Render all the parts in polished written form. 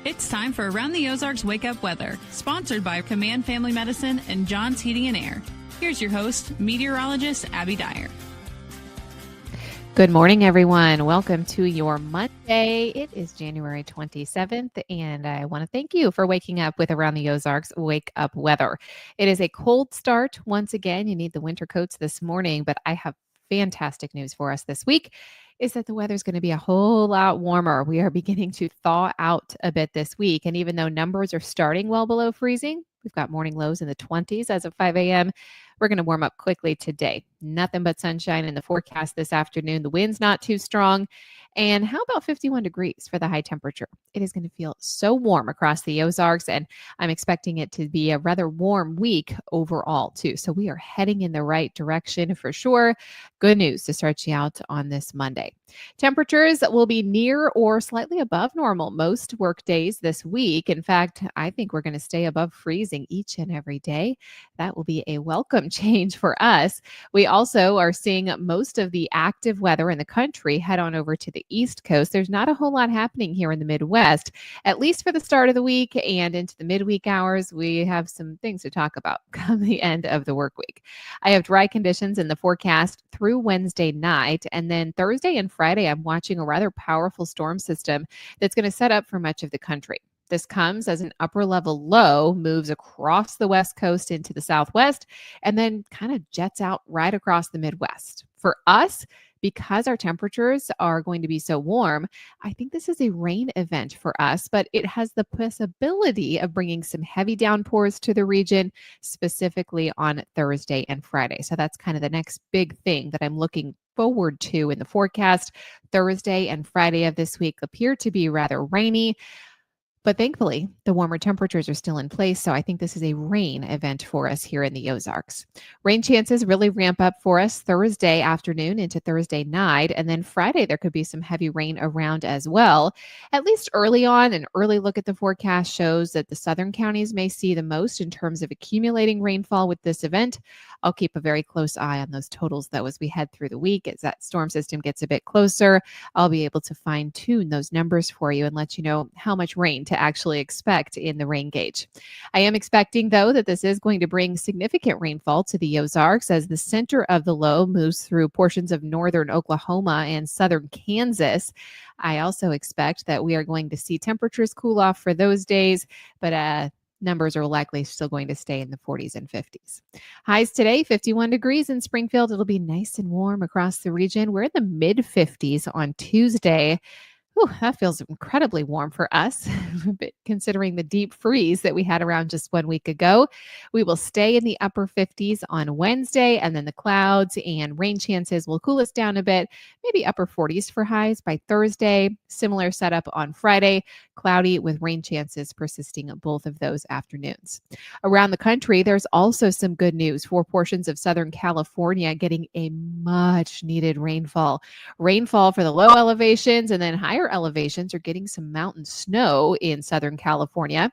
It's time for Around the Ozarks Wake Up Weather, sponsored by Command Family Medicine and John's Heating and Air. Here's your host, meteorologist Abby Dyer. Good morning, everyone. Welcome to your Monday. It is January 27th, and I want to thank you for waking up with Around the Ozarks Wake Up Weather. It is a cold start. Once again, you need the winter coats this morning, but I have fantastic news for us this week is that the weather is going to be a whole lot warmer. We are beginning to thaw out a bit this week, and even though numbers are starting well below freezing, we've got morning lows in the 20s as of 5 a.m. We're going to warm up quickly today. Nothing but sunshine in the forecast this afternoon. The wind's not too strong. And how about 51 degrees for the high temperature? It is going to feel so warm across the Ozarks, and I'm expecting it to be a rather warm week overall, too. So we are heading in the right direction for sure. Good news to start you out on this Monday. Temperatures will be near or slightly above normal most work days this week. In fact, I think we're going to stay above freezing each and every day. That will be a welcome change for us. We also are seeing most of the active weather in the country head on over to the East Coast. There's not a whole lot happening here in the Midwest, at least for the start of the week and into the midweek hours. We have some things to talk about come the end of the work week. I have dry conditions in the forecast through Wednesday night, and then Thursday and Friday, I'm watching a rather powerful storm system that's going to set up for much of the country. This comes as an upper level low moves across the West Coast into the Southwest and then kind of jets out right across the Midwest. For us, because our temperatures are going to be so warm, I think this is a rain event for us, but it has the possibility of bringing some heavy downpours to the region, specifically on Thursday and Friday. So that's kind of the next big thing that I'm looking forward to in the forecast. Thursday and Friday of this week appear to be rather rainy. But thankfully, the warmer temperatures are still in place, so I think this is a rain event for us here in the Ozarks. Rain chances really ramp up for us Thursday afternoon into Thursday night, and then Friday there could be some heavy rain around as well. At least early on, an early look at the forecast shows that the southern counties may see the most in terms of accumulating rainfall with this event. I'll keep a very close eye on those totals, though, as we head through the week. As that storm system gets a bit closer, I'll be able to fine-tune those numbers for you and let you know how much rain to actually expect in the rain gauge. I am expecting, though, that this is going to bring significant rainfall to the Ozarks as the center of the low moves through portions of northern Oklahoma and southern Kansas. I also expect that we are going to see temperatures cool off for those days, but numbers are likely still going to stay in the 40s and 50s. Highs today, 51 degrees in Springfield. It'll be nice and warm across the region. We're in the mid 50s on Tuesday. Whew, that feels incredibly warm for us, considering the deep freeze that we had around just 1 week ago. We will stay in the upper 50s on Wednesday, and then the clouds and rain chances will cool us down a bit, maybe upper 40s for highs by Thursday. Similar setup on Friday, cloudy with rain chances persisting both of those afternoons. Around the country, there's also some good news for portions of Southern California getting a much needed rainfall. Rainfall for the low elevations, and then higher elevations are getting some mountain snow in Southern California.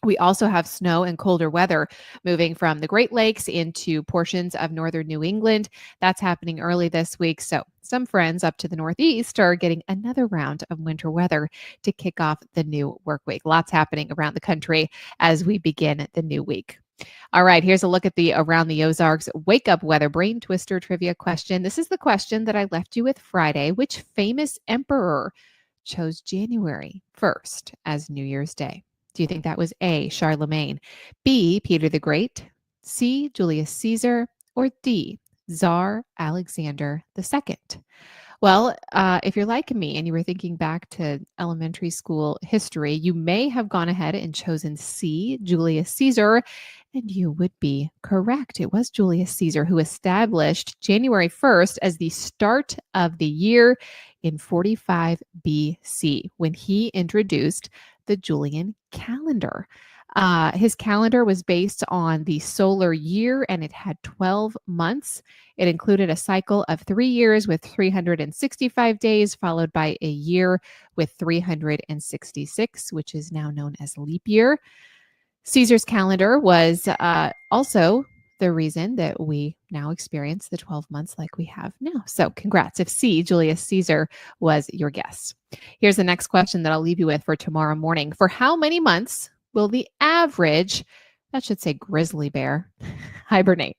We also have snow and colder weather moving from the Great Lakes into portions of northern New England. That's happening early this week. So some friends up to the Northeast are getting another round of winter weather to kick off the new work week. Lots happening around the country as we begin the new week. All right, here's a look at the Around the Ozarks Wake Up Weather Brain Twister trivia question. This is the question that I left you with Friday. Which famous emperor chose January 1st as New Year's Day? Do you think that was A, Charlemagne, B, Peter the Great, C, Julius Caesar, or D, Tsar Alexander II? Well, if you're like me and you were thinking back to elementary school history, you may have gone ahead and chosen C, Julius Caesar, and you would be correct. It was Julius Caesar who established January 1st as the start of the year in 45 BC when he introduced the Julian calendar. His calendar was based on the solar year, and it had 12 months. It included a cycle of 3 years with 365 days, followed by a year with 366, which is now known as leap year. Caesar's calendar was also the reason that we now experience the 12 months like we have now. So congrats if C, Julius Caesar, was your guess. Here's the next question that I'll leave you with for tomorrow morning. For how many months will the average, that should say grizzly bear, hibernate?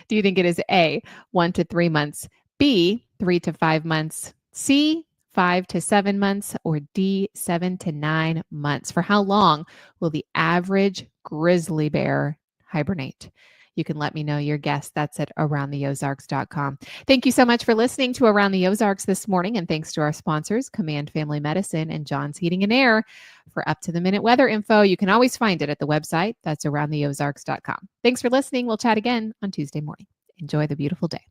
Do you think it is A, 1 to 3 months, B, 3 to 5 months, C, 5 to 7 months, or D, 7 to 9 months? For how long will the average grizzly bear hibernate? You can let me know your guess. That's at aroundtheozarks.com. Thank you so much for listening to Around the Ozarks this morning. And thanks to our sponsors, Command Family Medicine and John's Heating and Air. For up-to-the-minute weather info, you can always find it at the website. That's aroundtheozarks.com. Thanks for listening. We'll chat again on Tuesday morning. Enjoy the beautiful day.